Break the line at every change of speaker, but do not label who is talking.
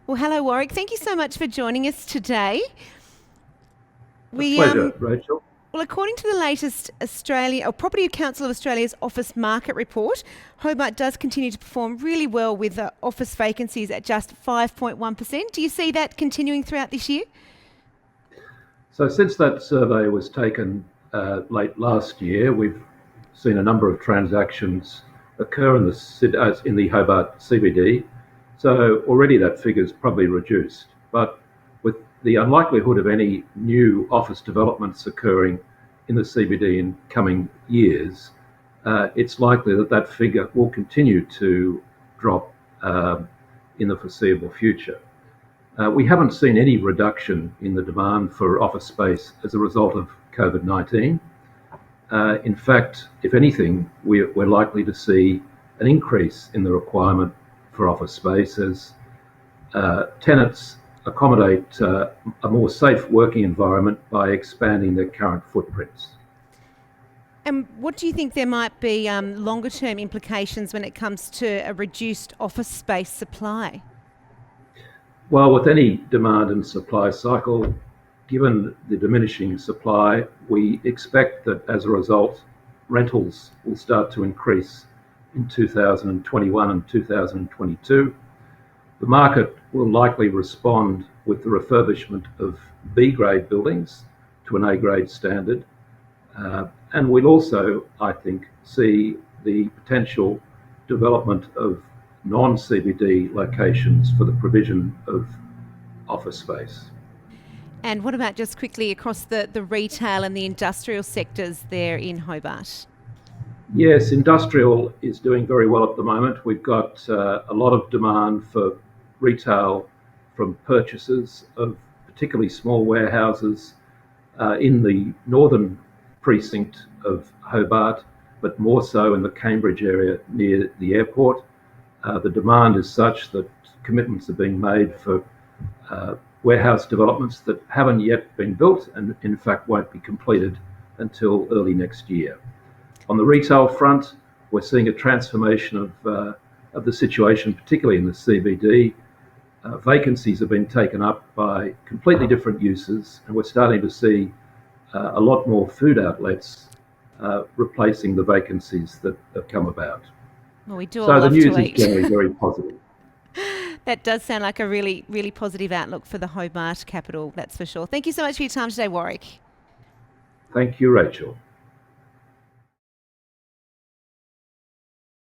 Well, hello, Warwick. Thank you so much for joining us today.
A
We,
pleasure, Rachel.
well, according to the latest Australia or Property Council of Australia's office market report, Hobart does continue to perform really well with office vacancies at just 5.1%. Do you see that continuing throughout this year?
So, since that survey was taken late last year, we've seen a number of transactions occur in the Hobart CBD. So, already that figure's probably reduced. But with the unlikelihood of any new office developments occurring in the CBD in coming years, it's likely that that figure will continue to drop in the foreseeable future. We haven't seen any reduction in the demand for office space as a result of COVID-19. In fact, if anything, we're likely to see an increase in the requirement for office space as tenants accommodate a more safe working environment by expanding their current footprints.
And what do you think there might be longer term implications when it comes to a reduced office space supply?
Well, with any demand and supply cycle, given the diminishing supply, we expect that as a result, rentals will start to increase in 2021 and 2022. The market will likely respond with the refurbishment of B grade buildings to an A grade standard. And we'll also, I think, see the potential development of non-CBD locations for the provision of office space.
And what about just quickly across the retail and the industrial sectors there in Hobart?
Yes, industrial is doing very well at the moment. We've got a lot of demand for retail from purchasers of particularly small warehouses in the northern precinct of Hobart, but more so in the Cambridge area near the airport. The demand is such that commitments are being made for warehouse developments that haven't yet been built and in fact won't be completed until early next year. On the retail front, we're seeing a transformation of the situation, particularly in the CBD. Vacancies have been taken up by completely different uses, and we're starting to see a lot more food outlets replacing the vacancies that have come about.
Well, we do all
So the
love to
news is
eat.
generally very positive.
That does sound like a really, really positive outlook for the Hobart capital, that's for sure. Thank you so much for your time today, Warwick.
Thank you, Rachel.